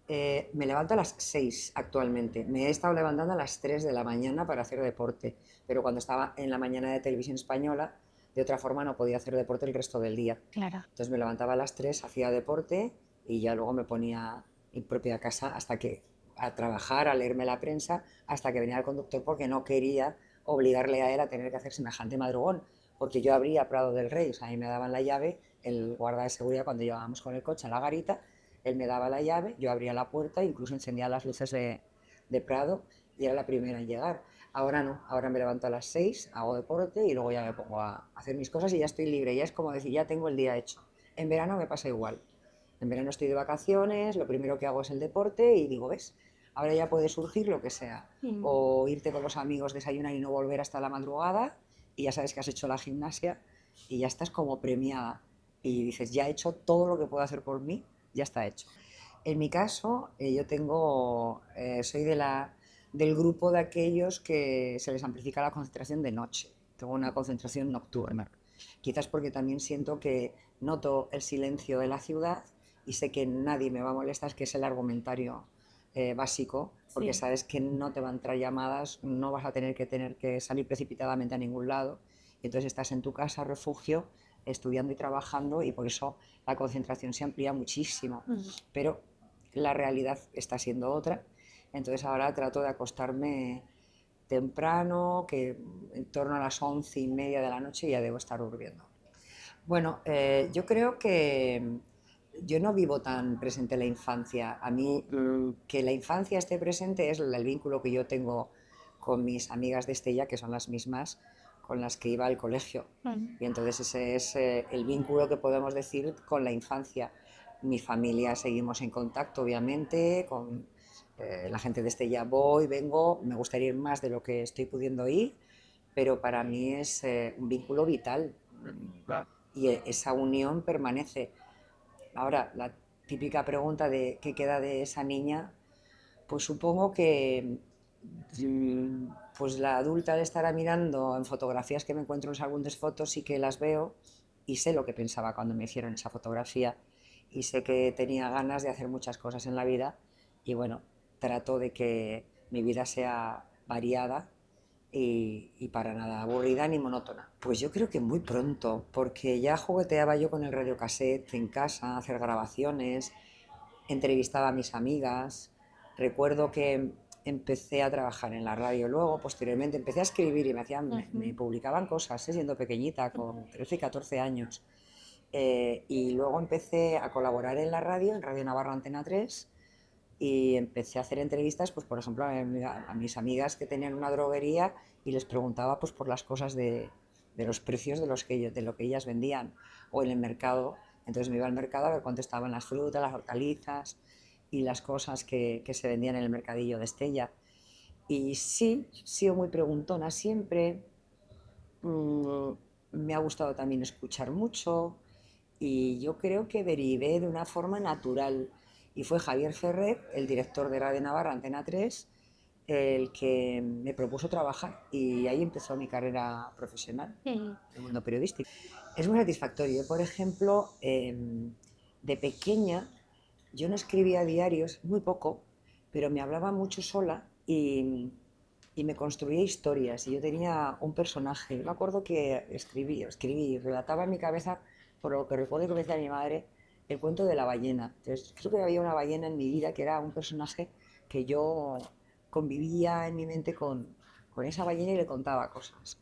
Me levanto a las 6 actualmente. Me he estado levantando a las 3 de la mañana para hacer deporte, pero cuando estaba en la mañana de televisión española, de otra forma no podía hacer deporte el resto del día. Claro. Entonces me levantaba a las 3, hacía deporte y ya luego me ponía en propia casa hasta que a trabajar, a leerme la prensa, hasta que venía el conductor porque no quería obligarle a él a tener que hacer semejante madrugón, porque yo abría Prado del Rey, o sea, ahí me daban la llave, el guarda de seguridad cuando llegábamos con el coche a la garita, él me daba la llave, yo abría la puerta, incluso encendía las luces de Prado y era la primera en llegar. Ahora no, ahora me levanto a las 6, hago deporte y luego ya me pongo a hacer mis cosas y ya estoy libre, ya es como decir, ya tengo el día hecho. En verano me pasa igual. En verano estoy de vacaciones, lo primero que hago es el deporte y digo, ¿ves? Ahora ya puede surgir lo que sea. Mm. O irte con los amigos, desayunar y no volver hasta la madrugada y ya sabes que has hecho la gimnasia y ya estás como premiada. Y dices, ya he hecho todo lo que puedo hacer por mí, ya está hecho. En mi caso, yo soy del grupo de aquellos que se les amplifica la concentración de noche. Tengo una concentración nocturna. Quizás porque también siento que noto el silencio de la ciudad y sé que nadie me va a molestar, que es el argumentario básico, porque Sí. sabes que no te van a entrar llamadas, no vas a tener que salir precipitadamente a ningún lado, y entonces estás en tu casa, refugio, estudiando y trabajando, y por eso la concentración se amplía muchísimo. Mm. Pero la realidad está siendo otra, entonces ahora trato de acostarme temprano, que en torno a las 11:30 de la noche ya debo estar durmiendo. Bueno, yo creo que yo no vivo tan presente la infancia. A mí, que la infancia esté presente es el vínculo que yo tengo con mis amigas de Estella, que son las mismas con las que iba al colegio. Mm. Y entonces ese es el vínculo que podemos decir con la infancia. Mi familia seguimos en contacto, obviamente, con la gente de Estella voy, vengo, me gustaría ir más de lo que estoy pudiendo ir, pero para mí es un vínculo vital y esa unión permanece. Ahora, la típica pregunta de qué queda de esa niña, pues supongo que pues la adulta le estará mirando en fotografías que me encuentro en los álbumes de fotos y que las veo y sé lo que pensaba cuando me hicieron esa fotografía y sé que tenía ganas de hacer muchas cosas en la vida y bueno, trato de que mi vida sea variada y para nada aburrida ni monótona. Pues yo creo que muy pronto, porque ya jugueteaba yo con el radiocassette en casa, hacer grabaciones, entrevistaba a mis amigas. Recuerdo que empecé a trabajar en la radio luego, posteriormente empecé a escribir y me Ujú. publicaban cosas, siendo pequeñita, con 13 y 14 años. Y luego empecé a colaborar en la radio, en Radio Navarra Antena 3, y empecé a hacer entrevistas, pues por ejemplo, a mis amigas que tenían una droguería y les preguntaba pues por las cosas de los precios de lo que ellas vendían o en el mercado. Entonces me iba al mercado a ver cuánto estaban las frutas, las hortalizas y las cosas que se vendían en el mercadillo de Estella. Y sí, he sido muy preguntona siempre. mm, Me ha gustado también escuchar mucho y yo creo que derivé de una forma natural. Y fue Javier Ferrer, el director de Radio Navarra Antena 3, el que me propuso trabajar y ahí empezó mi carrera profesional Mm. en el mundo periodístico. Es muy satisfactorio. Yo, por ejemplo, de pequeña yo no escribía diarios, muy poco, pero me hablaba mucho sola y me construía historias. Y yo tenía un personaje. Me acuerdo que escribí, relataba en mi cabeza, por lo que recuerdo que me decía mi madre, el cuento de la ballena. Entonces, creo que había una ballena en mi vida que era un personaje que yo convivía en mi mente con esa ballena y le contaba cosas.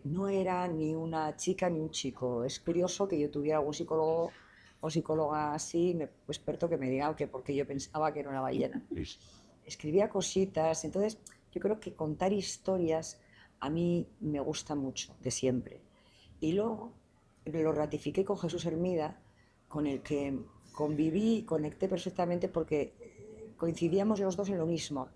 No era ni una chica ni un chico. Es curioso que yo tuviera algún psicólogo o psicóloga así, experto que me diga que porque yo pensaba que era una ballena. Escribía cositas, entonces yo creo que contar historias a mí me gusta mucho, de siempre. Y luego lo ratifiqué con Jesús Hermida, con el que conviví y conecté perfectamente porque coincidíamos los dos en lo mismo.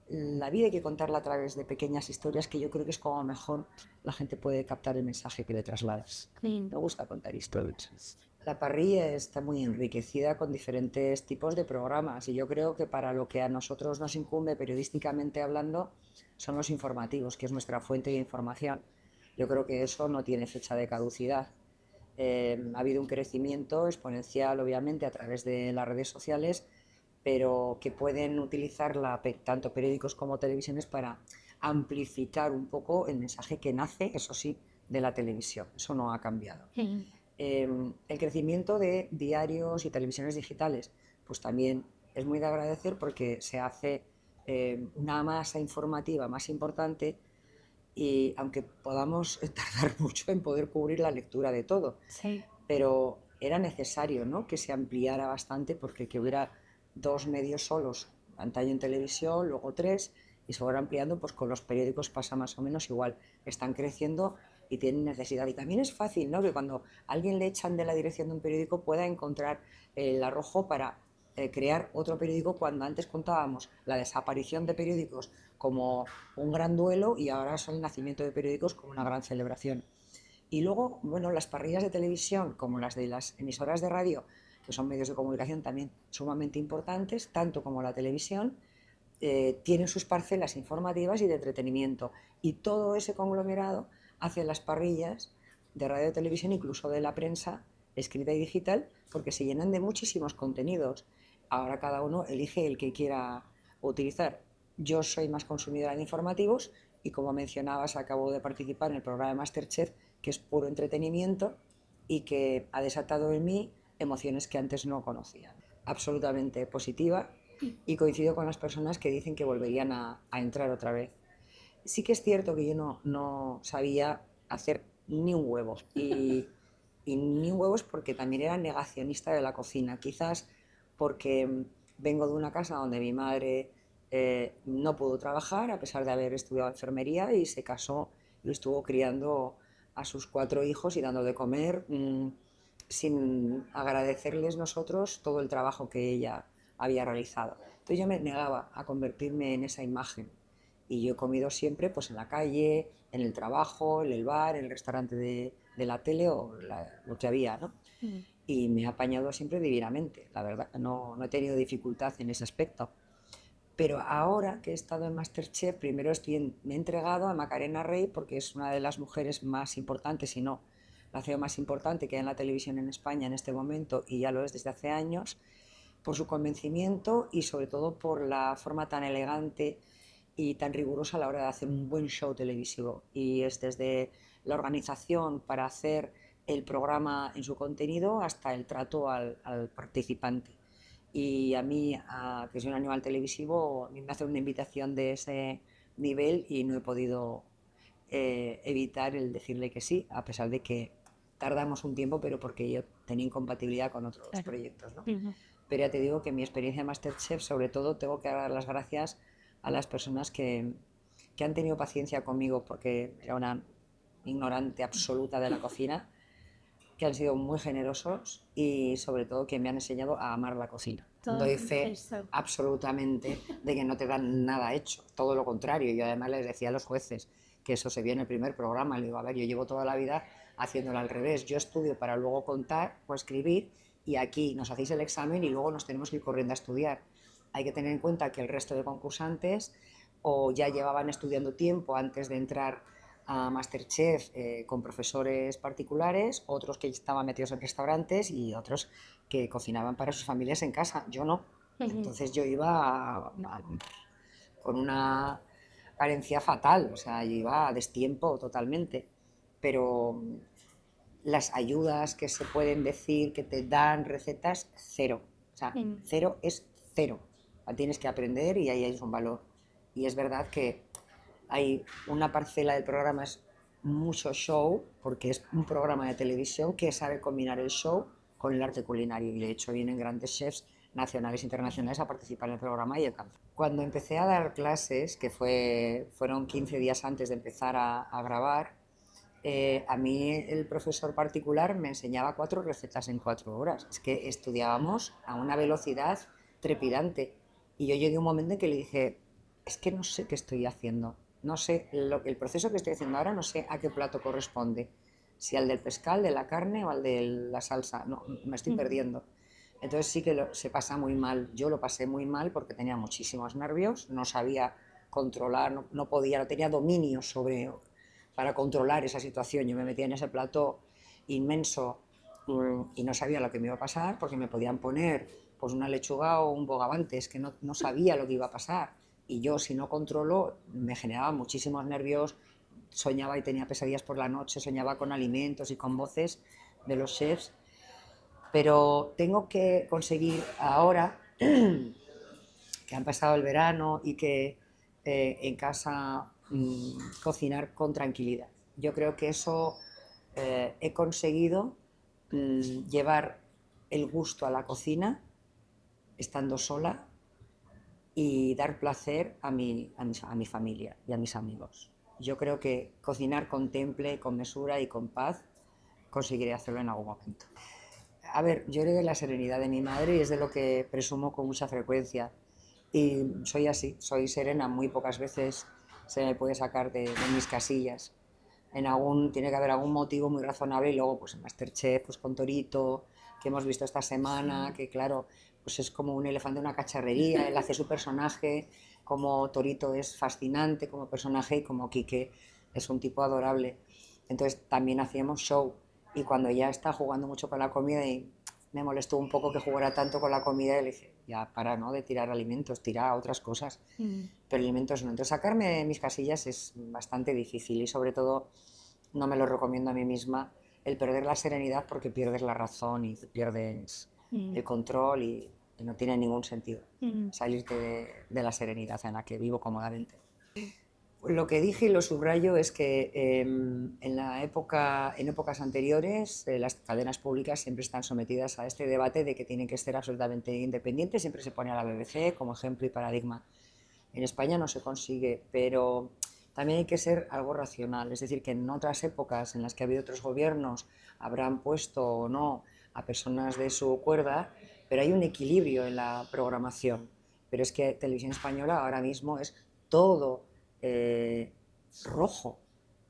La vida hay que contarla a través de pequeñas historias que yo creo que es como mejor la gente puede captar el mensaje que le trasladas. Mm. Me gusta contar historias. La parrilla está muy enriquecida con diferentes tipos de programas y yo creo que para lo que a nosotros nos incumbe periodísticamente hablando son los informativos, que es nuestra fuente de información. Yo creo que eso no tiene fecha de caducidad. Ha habido un crecimiento exponencial, obviamente, a través de las redes sociales, pero que pueden utilizarla tanto periódicos como televisiones para amplificar un poco el mensaje que nace, eso sí, de la televisión. Eso no ha cambiado. El crecimiento de diarios y televisiones digitales, pues también es muy de agradecer porque se hace una masa informativa más importante y aunque podamos tardar mucho en poder cubrir la lectura de todo, Sí. pero era necesario, ¿no?, que se ampliara bastante porque que hubiera dos medios solos, pantalla en televisión, luego tres, y se van ampliando, pues con los periódicos pasa más o menos igual, están creciendo y tienen necesidad. Y también es fácil, ¿no?, que cuando a alguien le echan de la dirección de un periódico pueda encontrar el arrojo para crear otro periódico, cuando antes contábamos la desaparición de periódicos como un gran duelo y ahora es el nacimiento de periódicos como una gran celebración. Y luego, bueno, las parrillas de televisión, como las de las emisoras de radio, que son medios de comunicación también sumamente importantes, tanto como la televisión, tienen sus parcelas informativas y de entretenimiento. Y todo ese conglomerado hace las parrillas de radio y televisión, incluso de la prensa escrita y digital, porque se llenan de muchísimos contenidos. Ahora cada uno elige el que quiera utilizar. Yo soy más consumidora de informativos y, como mencionabas, acabo de participar en el programa de MasterChef, que es puro entretenimiento y que ha desatado en mí emociones que antes no conocía. Absolutamente positiva, y coincido con las personas que dicen que volverían a entrar otra vez. Sí que es cierto que yo no sabía hacer ni un huevo y ni un huevo es porque también era negacionista de la cocina, quizás porque vengo de una casa donde mi madre no pudo trabajar a pesar de haber estudiado enfermería y se casó y estuvo criando a sus 4 hijos y dando de comer sin agradecerles nosotros todo el trabajo que ella había realizado. Entonces yo me negaba a convertirme en esa imagen y yo he comido siempre pues en la calle, en el trabajo, en el bar, en el restaurante de la tele o lo que había, ¿no? Mm. Y me he apañado siempre divinamente, la verdad, no he tenido dificultad en ese aspecto. Pero ahora que he estado en MasterChef, primero me he entregado a Macarena Rey porque es una de las mujeres más importantes, si no la CEO más importante que hay en la televisión en España en este momento, y ya lo es desde hace años, por su convencimiento y sobre todo por la forma tan elegante y tan rigurosa a la hora de hacer un buen show televisivo. Y es desde la organización para hacer el programa en su contenido hasta el trato al participante. Y a mí, que soy un animal televisivo, a mí me hace una invitación de ese nivel y no he podido evitar el decirle que sí, a pesar de que tardamos un tiempo, pero porque yo tenía incompatibilidad con otros Claro. proyectos, ¿no? Ujú. Pero ya te digo que mi experiencia de MasterChef, sobre todo, tengo que dar las gracias a las personas que han tenido paciencia conmigo, porque era una ignorante absoluta de la cocina, que han sido muy generosos y sobre todo que me han enseñado a amar la cocina. Todo Doy un fe proceso. absolutamente de que no te dan nada hecho, todo lo contrario. Yo además les decía a los jueces que eso se vio en el primer programa, le digo, a ver, yo llevo toda la vida haciéndolo al revés, yo estudio para luego contar o escribir y aquí nos hacéis el examen y luego nos tenemos que ir corriendo a estudiar. Hay que tener en cuenta que el resto de concursantes o ya llevaban estudiando tiempo antes de entrar a MasterChef con profesores particulares, otros que estaban metidos en restaurantes y otros que cocinaban para sus familias en casa. Yo no. Ujú. Entonces yo iba con una carencia fatal, o sea, yo iba a destiempo totalmente. Pero las ayudas que se pueden decir que te dan recetas, cero. O sea, Mm. cero es cero. La tienes que aprender y ahí hay un valor. Y es verdad que hay una parcela del programa, es mucho show, porque es un programa de televisión que sabe combinar el show con el arte culinario. Y de hecho vienen grandes chefs nacionales e internacionales a participar en el programa y encantan. Cuando empecé a dar clases, que fueron 15 días antes de empezar a grabar, a mí el profesor particular me enseñaba 4 recetas en 4 horas. Es que estudiábamos a una velocidad trepidante. Y yo llegué a un momento en que le dije, es que no sé qué estoy haciendo. No sé, el proceso que estoy haciendo ahora no sé a qué plato corresponde. Si al del pescado, de la carne o al de la salsa. No, me estoy Mm. perdiendo. Entonces sí que se pasa muy mal. Yo lo pasé muy mal porque tenía muchísimos nervios, no sabía controlar, no podía, no tenía dominio sobre para controlar esa situación. Yo me metía en ese plató inmenso y no sabía lo que me iba a pasar porque me podían poner pues una lechuga o un bogavantes, que no sabía lo que iba a pasar. Y yo, si no controlo, me generaba muchísimos nervios, soñaba y tenía pesadillas por la noche, soñaba con alimentos y con voces de los chefs. Pero tengo que conseguir ahora, que han pasado el verano y que en casa cocinar con tranquilidad. Yo creo que eso he conseguido llevar el gusto a la cocina estando sola y dar placer a mi familia y a mis amigos. Yo creo que cocinar con temple, con mesura y con paz conseguiré hacerlo en algún momento. A ver, yo heredé la serenidad de mi madre y es de lo que presumo con mucha frecuencia. Y soy así, soy serena, muy pocas veces se me puede sacar de mis casillas. Tiene que haber algún motivo muy razonable y luego pues en Masterchef, pues con Torito, que hemos visto esta semana, que claro, pues es como un elefante de una cacharrería, él hace su personaje, como Torito es fascinante como personaje y como Quique es un tipo adorable. Entonces también hacíamos show y cuando ya está jugando mucho con la comida y me molestó un poco que jugara tanto con la comida y le dije, ya para, ¿no? De tirar alimentos, tira a otras cosas, pero alimentos no. Entonces sacarme de mis casillas es bastante difícil y sobre todo no me lo recomiendo a mí misma el perder la serenidad porque pierdes la razón y pierdes el control y no tiene ningún sentido salirte de la serenidad en la que vivo cómodamente. Lo que dije y lo subrayo es que en épocas anteriores las cadenas públicas siempre están sometidas a este debate de que tienen que ser absolutamente independientes, siempre se pone a la BBC como ejemplo y paradigma. En España no se consigue, pero también hay que ser algo racional, es decir, que en otras épocas en las que ha habido otros gobiernos habrán puesto o no a personas de su cuerda, pero hay un equilibrio en la programación. Pero es que Televisión Española ahora mismo es todo eh, rojo,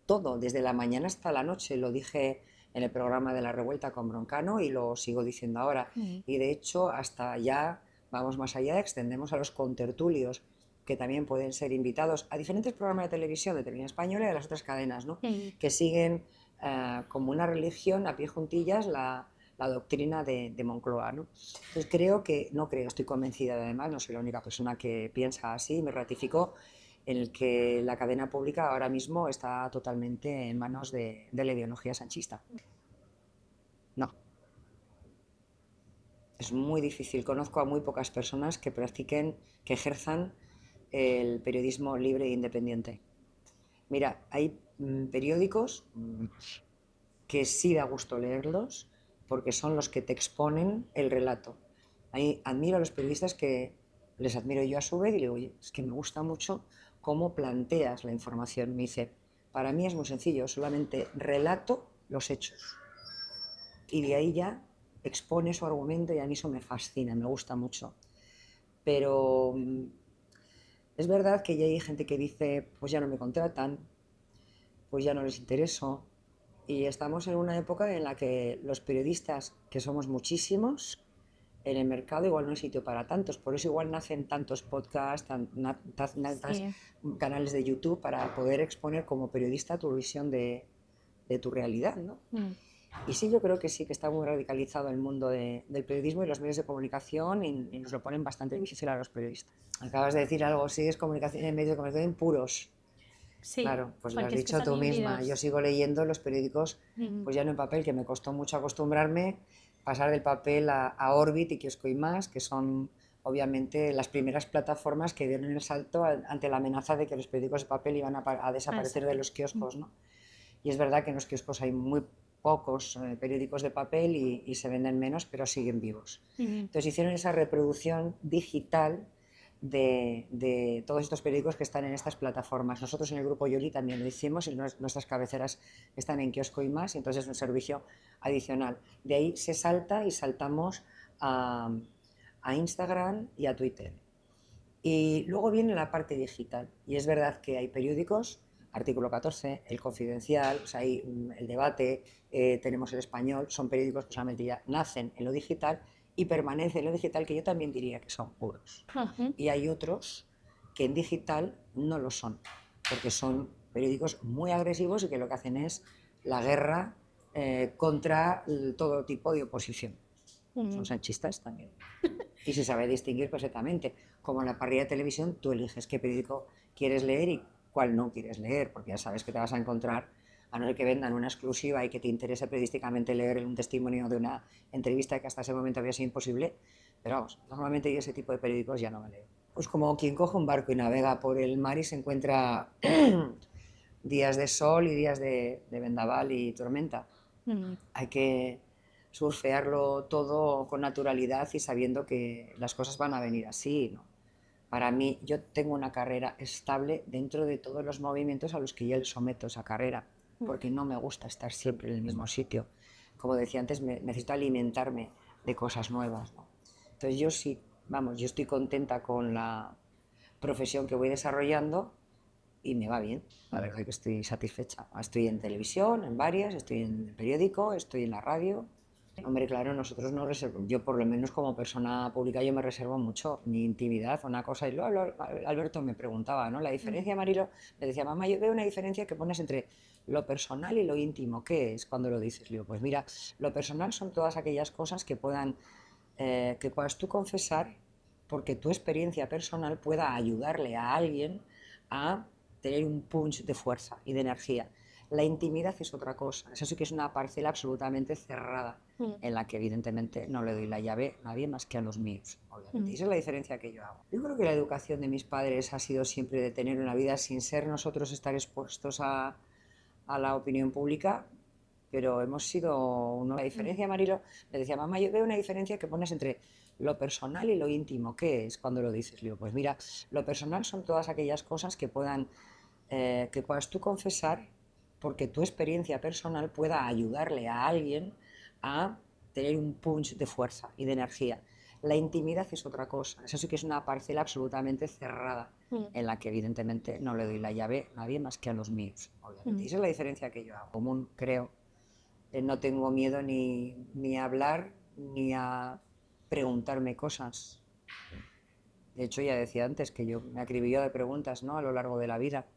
todo, desde la mañana hasta la noche. Lo dije en el programa de La Revuelta con Broncano y lo sigo diciendo ahora. Y de hecho, hasta ya vamos más allá, extendemos a los contertulios, que también pueden ser invitados a diferentes programas de televisión Española y de las otras cadenas, ¿no? Que siguen como una religión a pie juntillas la doctrina de Moncloa, ¿no? Entonces estoy convencida, además, no soy la única persona que piensa así, me ratifico en el que la cadena pública ahora mismo está totalmente en manos de la ideología sanchista. No. Es muy difícil, conozco a muy pocas personas que practiquen, que ejerzan el periodismo libre e independiente. Mira, hay periódicos que sí da gusto leerlos porque son los que te exponen el relato. Ahí admiro a los periodistas que les admiro yo a su vez y digo, oye, es que me gusta mucho cómo planteas la información. Me dice, para mí es muy sencillo, solamente relato los hechos. Y de ahí ya expone su argumento y a mí eso me fascina, me gusta mucho. Pero es verdad que ya hay gente que dice, pues ya no me contratan, pues ya no les intereso. Y estamos en una época en la que los periodistas, que somos muchísimos, en el mercado igual no hay sitio para tantos. Por eso igual nacen tantos podcasts, tantos canales de YouTube para poder exponer como periodista tu visión de tu realidad, ¿no? Y sí, yo creo que sí, que está muy radicalizado el mundo del periodismo y los medios de comunicación y nos lo ponen bastante difícil a los periodistas. Acabas de decir algo, sí, es comunicación en medios de comunicación puros. Sí, claro, pues lo has porque es que dicho están tú misma. híbridos. Yo sigo leyendo los periódicos, pues ya no en papel, que me costó mucho acostumbrarme, pasar del papel a Orbit y Kiosco y Más, que son obviamente las primeras plataformas que dieron el salto ante la amenaza de que los periódicos de papel iban a desaparecer de los kioscos, ¿no? Y es verdad que en los kioscos hay muy pocos periódicos de papel y se venden menos, pero siguen vivos. Entonces hicieron esa reproducción digital de todos estos periódicos que están en estas plataformas. Nosotros en el grupo Yoli también lo hicimos, y nuestras cabeceras están en Kiosco y Más, y entonces es un servicio adicional. De ahí se salta y saltamos a Instagram y a Twitter. Y luego viene la parte digital, y es verdad que hay periódicos, Artículo 14, El Confidencial, o sea, hay El Debate, tenemos El Español, son periódicos que solamente ya nacen en lo digital y permanecen en lo digital, que yo también diría que son puros. Y hay otros que en digital no lo son, porque son periódicos muy agresivos y que lo que hacen es la guerra contra todo tipo de oposición. son sanchistas también. Y se sabe distinguir perfectamente. Como en la parrilla de televisión, tú eliges qué periódico quieres leer y cuál no quieres leer, porque ya sabes que te vas a encontrar, a no ser que vendan una exclusiva y que te interese periodísticamente leer un testimonio de una entrevista que hasta ese momento había sido imposible. Pero vamos, normalmente yo ese tipo de periódicos ya no me leo. Pues como quien coge un barco y navega por el mar y se encuentra días de sol y días de vendaval y tormenta. Hay que surfearlo todo con naturalidad y sabiendo que las cosas van a venir así, ¿no? Para mí, yo tengo una carrera estable dentro de todos los movimientos a los que yo le someto esa carrera, porque no me gusta estar siempre en el mismo sitio. Como decía antes, necesito alimentarme de cosas nuevas, ¿no? Entonces yo sí, vamos, yo estoy contenta con la profesión que voy desarrollando y me va bien, la verdad que estoy satisfecha. Estoy en televisión, en varias, estoy en el periódico, estoy en la radio. Hombre, claro, nosotros no reservamos, yo por lo menos como persona pública yo me reservo mucho mi intimidad, una cosa, y luego Alberto me preguntaba, ¿no? La diferencia, Marilo, me decía, mamá, yo veo una diferencia que pones entre lo personal y lo íntimo, ¿qué es cuando lo dices? Le digo, pues mira, lo personal son todas aquellas cosas que que puedas tú confesar porque tu experiencia personal pueda ayudarle a alguien a tener un punch de fuerza y de energía. La intimidad es otra cosa, eso sí que es una parcela absolutamente cerrada, en la que evidentemente no le doy la llave a nadie más que a los míos, obviamente. Y esa es la diferencia que yo hago. Yo creo que la educación de mis padres ha sido siempre de tener una vida sin ser nosotros estar expuestos a la opinión pública, pero hemos sido una diferencia, Marilo. Me decía, mamá, yo veo una diferencia que pones entre lo personal y lo íntimo. ¿Qué es cuando lo dices? Le digo, pues mira, lo personal son todas aquellas cosas que puedas tú confesar porque tu experiencia personal pueda ayudarle a alguien a tener un punch de fuerza y de energía. La intimidad es otra cosa, eso sí que es una parcela absolutamente cerrada, en la que evidentemente no le doy la llave a nadie más que a los míos, obviamente. Y esa es la diferencia que yo hago. Común, creo, no tengo miedo ni a hablar ni a preguntarme cosas. De hecho, ya decía antes que yo me acribillo de preguntas, ¿no? A lo largo de la vida.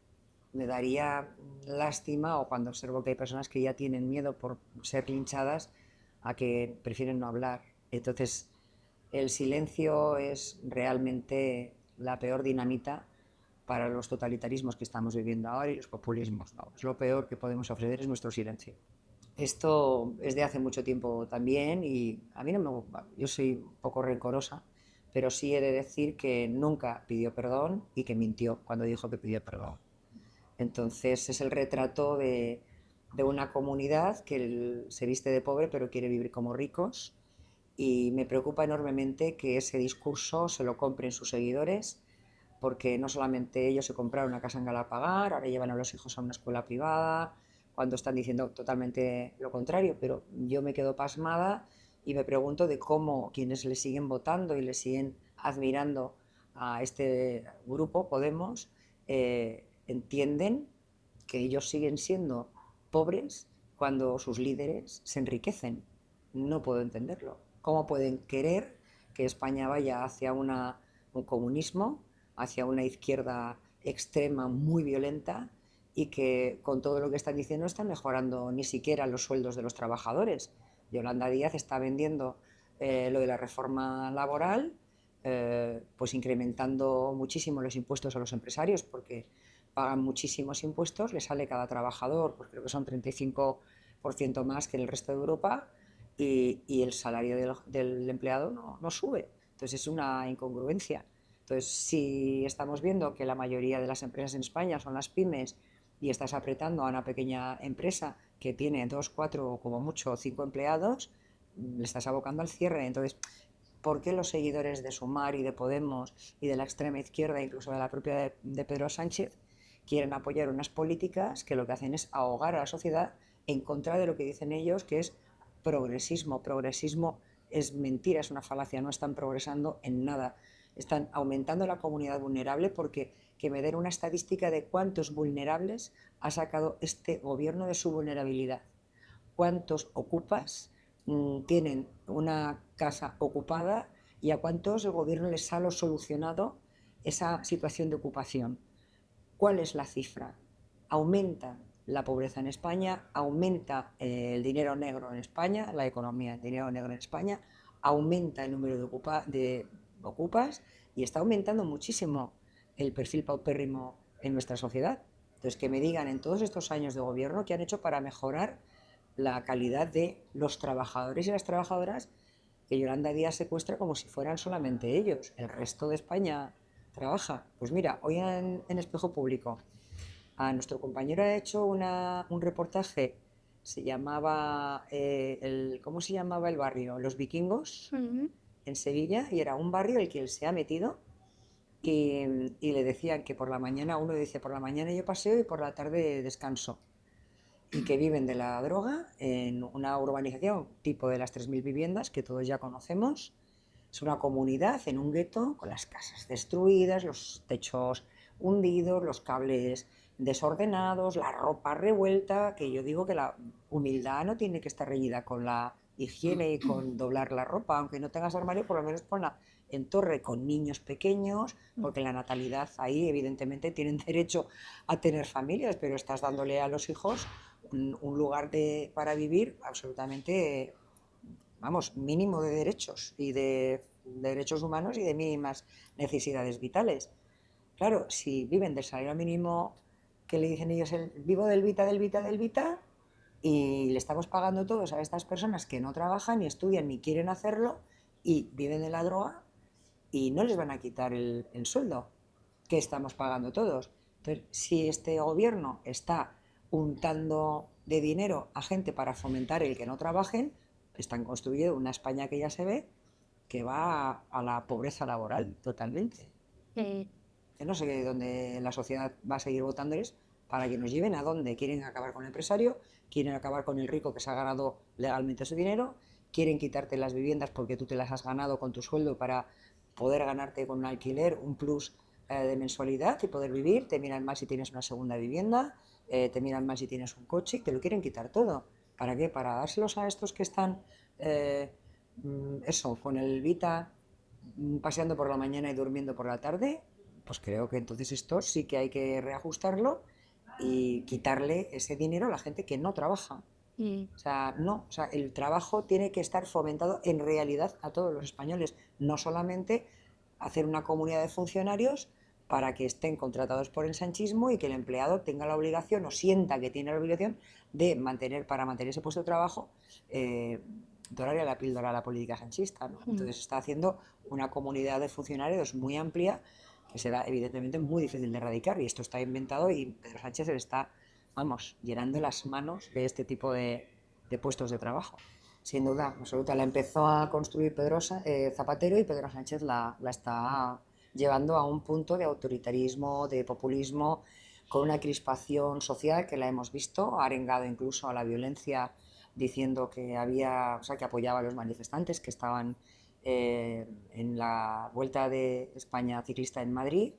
Me daría lástima, o cuando observo que hay personas que ya tienen miedo por ser linchadas, a que prefieren no hablar. Entonces, el silencio es realmente la peor dinamita para los totalitarismos que estamos viviendo ahora y los populismos, ¿no? Es lo peor que podemos ofrecer es nuestro silencio. Esto es de hace mucho tiempo también y a mí no me gusta, yo soy un poco rencorosa, pero sí he de decir que nunca pidió perdón y que mintió cuando dijo que pidió perdón. Entonces es el retrato de una comunidad que se viste de pobre pero quiere vivir como ricos, y me preocupa enormemente que ese discurso se lo compren sus seguidores, porque no solamente ellos se compraron una casa en Galapagar, ahora llevan a los hijos a una escuela privada, cuando están diciendo totalmente lo contrario, pero yo me quedo pasmada y me pregunto de cómo quienes le siguen votando y le siguen admirando a este grupo, Podemos, entienden que ellos siguen siendo pobres cuando sus líderes se enriquecen. No puedo entenderlo. ¿Cómo pueden querer que España vaya hacia un comunismo, hacia una izquierda extrema muy violenta, y que con todo lo que están diciendo no están mejorando ni siquiera los sueldos de los trabajadores? Yolanda Díaz está vendiendo lo de la reforma laboral, pues incrementando muchísimo los impuestos a los empresarios, porque pagan muchísimos impuestos, le sale cada trabajador, pues creo que son 35% más que en el resto de Europa, y el salario del empleado no sube. Entonces es una incongruencia. Entonces, si estamos viendo que la mayoría de las empresas en España son las pymes y estás apretando a una pequeña empresa que tiene 2, 4 o como mucho 5 empleados, le estás abocando al cierre. Entonces, ¿por qué los seguidores de Sumar y de Podemos y de la extrema izquierda, incluso de la propia de Pedro Sánchez, quieren apoyar unas políticas que lo que hacen es ahogar a la sociedad en contra de lo que dicen ellos, que es progresismo? Progresismo es mentira, es una falacia, no están progresando en nada. Están aumentando la comunidad vulnerable, porque que me den una estadística de cuántos vulnerables ha sacado este gobierno de su vulnerabilidad. ¿Cuántos ocupas tienen una casa ocupada y a cuántos el gobierno les ha solucionado esa situación de ocupación? ¿Cuál es la cifra? Aumenta la pobreza en España, aumenta el dinero negro en España, la economía del dinero negro en España, aumenta el número de ocupas y está aumentando muchísimo el perfil paupérrimo en nuestra sociedad. Entonces, que me digan en todos estos años de gobierno qué han hecho para mejorar la calidad de los trabajadores y las trabajadoras que Yolanda Díaz secuestra como si fueran solamente ellos. El resto de España trabaja. Pues mira, hoy en Espejo Público a nuestro compañero ha hecho un reportaje, se llamaba, ¿cómo se llamaba el barrio? Los Vikingos, en Sevilla, y era un barrio el que él se ha metido y le decían que por la mañana, uno dice, por la mañana yo paseo y por la tarde descanso, y que viven de la droga en una urbanización tipo de las 3.000 viviendas que todos ya conocemos. Es una comunidad en un gueto con las casas destruidas, los techos hundidos, los cables desordenados, la ropa revuelta, que yo digo que la humildad no tiene que estar reñida con la higiene y con doblar la ropa, aunque no tengas armario, por lo menos ponla en torre con niños pequeños, porque la natalidad ahí evidentemente tienen derecho a tener familias, pero estás dándole a los hijos un lugar para vivir absolutamente, vamos, mínimo de derechos y de derechos humanos y de mínimas necesidades vitales. Claro, si viven del salario mínimo que le dicen ellos, el vivo del Vita, del Vita, del Vita, y le estamos pagando todos a estas personas que no trabajan, ni estudian, ni quieren hacerlo, y viven de la droga, y no les van a quitar el sueldo que estamos pagando todos. Entonces, si este gobierno está untando de dinero a gente para fomentar el que no trabajen, están construyendo una España que ya se ve que va a la pobreza laboral totalmente. Yo no sé dónde la sociedad va a seguir votándoles para que nos lleven a dónde. Quieren acabar con el empresario, quieren acabar con el rico que se ha ganado legalmente su dinero, quieren quitarte las viviendas porque tú te las has ganado con tu sueldo para poder ganarte con un alquiler un plus de mensualidad y poder vivir. Te miran mal si tienes una segunda vivienda, te miran mal si tienes un coche y te lo quieren quitar todo. ¿Para qué? Para dárselos a estos que están, eso, con el Vita, paseando por la mañana y durmiendo por la tarde. Pues creo que entonces esto sí que hay que reajustarlo y quitarle ese dinero a la gente que no trabaja. O sea, no, o sea, el trabajo tiene que estar fomentado en realidad a todos los españoles, no solamente hacer una comunidad de funcionarios para que estén contratados por el sanchismo y que el empleado tenga la obligación o sienta que tiene la obligación de mantener, para mantener ese puesto de trabajo, dorar a la píldora a la política sanchista, ¿no? Entonces está haciendo una comunidad de funcionarios muy amplia que será evidentemente muy difícil de erradicar, y esto está inventado y Pedro Sánchez se le está, vamos, llenando las manos de este tipo de puestos de trabajo. Sin duda, absoluta. La empezó a construir Zapatero, y Pedro Sánchez la está llevando a un punto de autoritarismo, de populismo, con una crispación social que la hemos visto, ha arengado incluso a la violencia diciendo que había, o sea, que apoyaba a los manifestantes que estaban en la Vuelta de España ciclista en Madrid,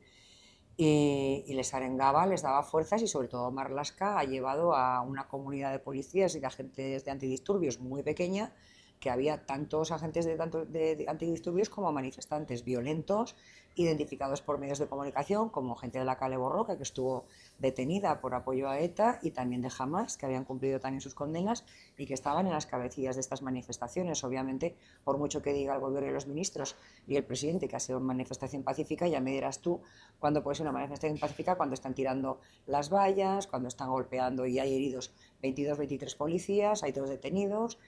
y les arengaba, les daba fuerzas, y sobre todo Marlaska ha llevado a una comunidad de policías y de agentes de antidisturbios muy pequeña, que había tantos agentes de antidisturbios como manifestantes violentos, identificados por medios de comunicación como gente de la Kale Borroka, que estuvo detenida por apoyo a ETA, y también de Hamas, que habían cumplido también sus condenas y que estaban en las cabecillas de estas manifestaciones. Obviamente, por mucho que diga el gobierno y los ministros y el presidente que ha sido una manifestación pacífica, ya me dirás tú cuándo puede ser una manifestación pacífica, cuando están tirando las vallas, cuando están golpeando y hay heridos 22, 23 policías, hay todos detenidos.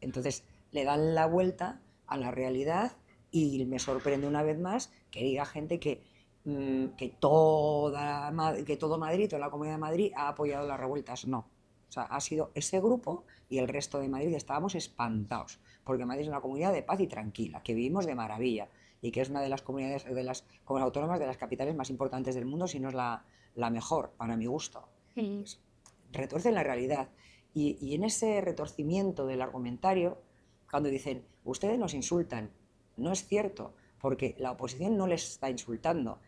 Entonces le dan la vuelta a la realidad, y me sorprende una vez más que diga gente que todo Madrid, toda la Comunidad de Madrid ha apoyado las revueltas. No. O sea, ha sido ese grupo, y el resto de Madrid estábamos espantados, porque Madrid es una comunidad de paz y tranquila, que vivimos de maravilla, y que es una de las comunidades, de las comunidades autónomas, de las capitales más importantes del mundo, si no es la mejor, para mi gusto. Pues, retuercen la realidad. Y en ese retorcimiento del argumentario, cuando dicen, ustedes nos insultan, no es cierto, porque la oposición no les está insultando,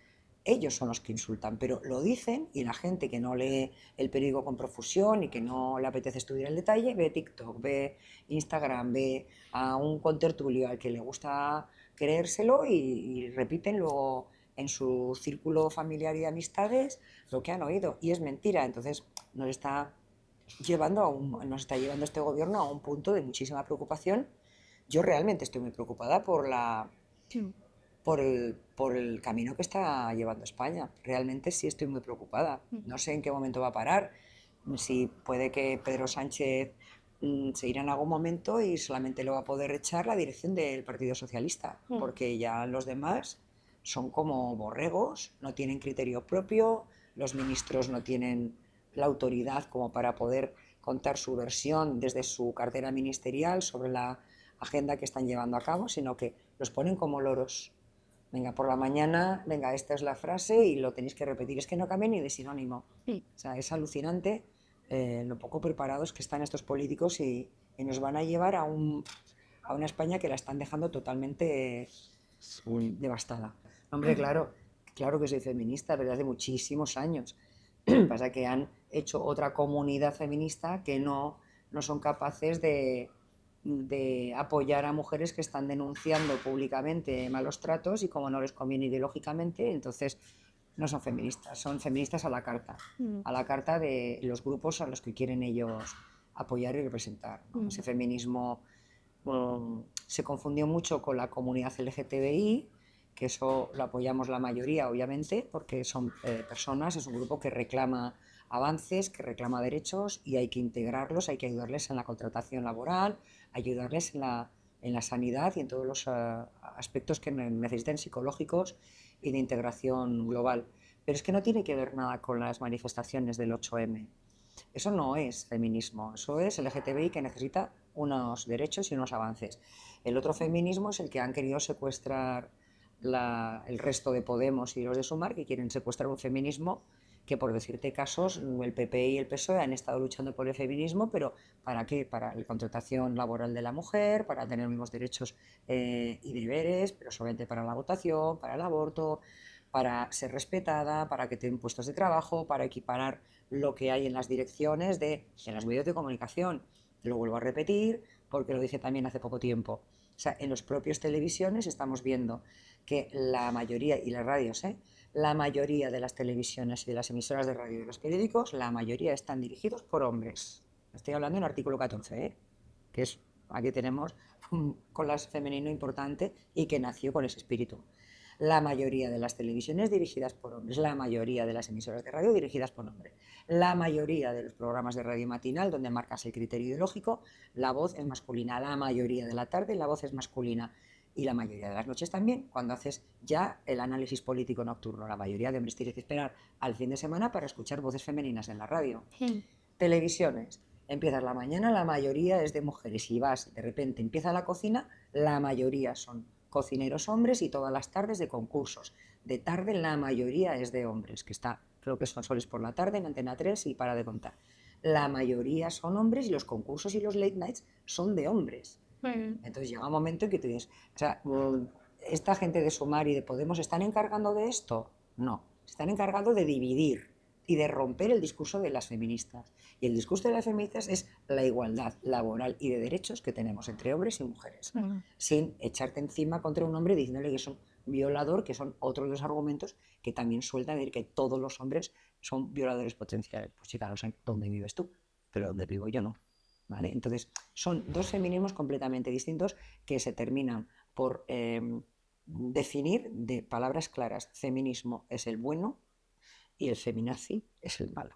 ellos son los que insultan, pero lo dicen, y la gente que no lee el periódico con profusión y que no le apetece estudiar el detalle, ve TikTok, ve Instagram, ve a un contertulio al que le gusta creérselo, y repiten luego en su círculo familiar y de amistades lo que han oído, y es mentira. Entonces nos está llevando este gobierno a un punto de muchísima preocupación, yo realmente estoy muy preocupada Sí. por el camino que está llevando España. Realmente sí estoy muy preocupada. No sé en qué momento va a parar. Si puede que Pedro Sánchez se irá en algún momento y solamente lo va a poder echar la dirección del Partido Socialista, porque ya los demás son como borregos, no tienen criterio propio, los ministros no tienen la autoridad como para poder contar su versión desde su cartera ministerial sobre la agenda que están llevando a cabo, sino que los ponen como loros. Venga, por la mañana, venga, esta es la frase y lo tenéis que repetir. Es que no cambia ni de sinónimo. Sí. O sea, es alucinante lo poco preparados que están estos políticos y nos van a llevar a una España que la están dejando totalmente devastada. Hombre, claro, claro que soy feminista, pero hace muchísimos años. Pasa que han hecho otra comunidad feminista que no son capaces de apoyar a mujeres que están denunciando públicamente malos tratos y como no les conviene ideológicamente, entonces no son feministas a la carta de los grupos a los que quieren ellos apoyar y representar, ¿no? Ese feminismo se confundió mucho con la comunidad LGTBI, que eso lo apoyamos la mayoría, obviamente, porque son personas, es un grupo que reclama avances, que reclama derechos y hay que integrarlos, hay que ayudarles en la contratación laboral, ayudarles en la sanidad y en todos los aspectos que necesiten psicológicos y de integración global. Pero es que no tiene que ver nada con las manifestaciones del 8M. Eso no es feminismo, eso es el LGTBI que necesita unos derechos y unos avances. El otro feminismo es el que han querido secuestrar el resto de Podemos y los de Sumar, que quieren secuestrar un feminismo que, por decirte casos, el PP y el PSOE han estado luchando por el feminismo, pero ¿para qué? Para la contratación laboral de la mujer, para tener los mismos derechos y deberes, pero solamente para la votación, para el aborto, para ser respetada, para que tengan puestos de trabajo, para equiparar lo que hay en las direcciones en los medios de comunicación. Lo vuelvo a repetir porque lo dije también hace poco tiempo. O sea, en los propios televisiones estamos viendo que la mayoría, y las radios, la mayoría de las televisiones y de las emisoras de radio y de los periódicos, la mayoría están dirigidos por hombres. Estoy hablando en el artículo 14, que es, aquí tenemos un colas femenino importante y que nació con ese espíritu. La mayoría de las televisiones dirigidas por hombres, la mayoría de las emisoras de radio dirigidas por hombres, la mayoría de los programas de radio matinal donde marcas el criterio ideológico, la voz es masculina, la mayoría de la tarde la voz es masculina y la mayoría de las noches también, cuando haces ya el análisis político nocturno, la mayoría de hombres tienes que esperar al fin de semana para escuchar voces femeninas en la radio. Sí. Televisiones, empiezas la mañana, la mayoría es de mujeres y vas, de repente empieza la cocina, la mayoría son cocineros hombres y todas las tardes de concursos. De tarde la mayoría es de hombres, que está, creo que son soles por la tarde en Antena 3 y para de contar. La mayoría son hombres y los concursos y los late nights son de hombres. Entonces llega un momento en que tú dices, o sea, esta gente de Sumar y de Podemos ¿están encargando de esto? No, se están encargando de dividir y de romper el discurso de las feministas. Y el discurso de las feministas es la igualdad laboral y de derechos que tenemos entre hombres y mujeres, sin echarte encima contra un hombre diciéndole que es un violador, que son otros de los argumentos que también sueltan decir que todos los hombres son violadores potenciales. Pues chica, no sé dónde vives tú, pero donde vivo yo no. ¿Vale? Entonces, son dos feminismos completamente distintos que se terminan por definir de palabras claras. Feminismo es el bueno y el feminazi es el malo.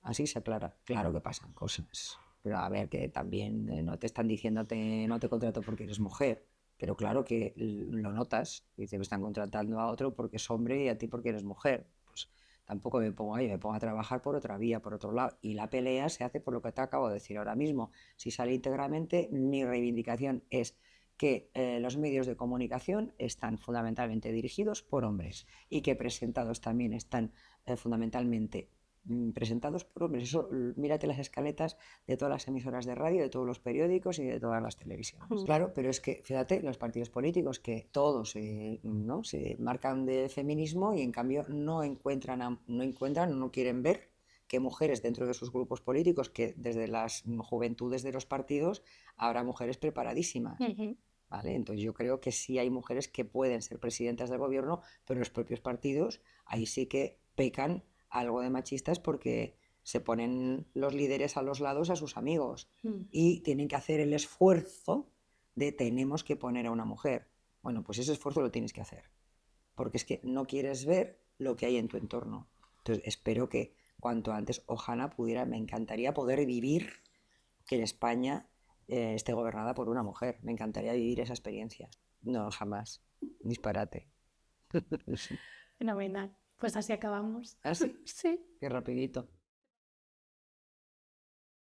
Así se aclara. Claro que pasan cosas, pero a ver, que también no te están diciéndote no te contrato porque eres mujer, pero claro que lo notas, y te están contratando a otro porque es hombre y a ti porque eres mujer. Pues tampoco me pongo ahí, me pongo a trabajar por otra vía, por otro lado, y la pelea se hace por lo que te acabo de decir ahora mismo. Si sale íntegramente, mi reivindicación es que los medios de comunicación están fundamentalmente dirigidos por hombres y que presentados también están fundamentalmente presentados por hombres. Eso, mírate las escaletas de todas las emisoras de radio, de todos los periódicos y de todas las televisiones. Claro, pero es que, fíjate, los partidos políticos que todos ¿no? se marcan de feminismo y en cambio no quieren ver que mujeres dentro de sus grupos políticos, que desde las juventudes de los partidos habrá mujeres preparadísimas. ¿Vale? Entonces yo creo que sí hay mujeres que pueden ser presidentas del gobierno, pero los propios partidos ahí sí que pecan algo de machistas porque se ponen los líderes a los lados a sus amigos y tienen que hacer el esfuerzo de tenemos que poner a una mujer. Bueno, pues ese esfuerzo lo tienes que hacer, porque es que no quieres ver lo que hay en tu entorno. Entonces, espero que cuanto antes, ojalá pudiera, me encantaría poder vivir que en España esté gobernada por una mujer. Me encantaría vivir esa experiencia. No, jamás. Disparate. Fenomenal. Pues así acabamos. ¿Ah, sí? Sí. Qué rapidito.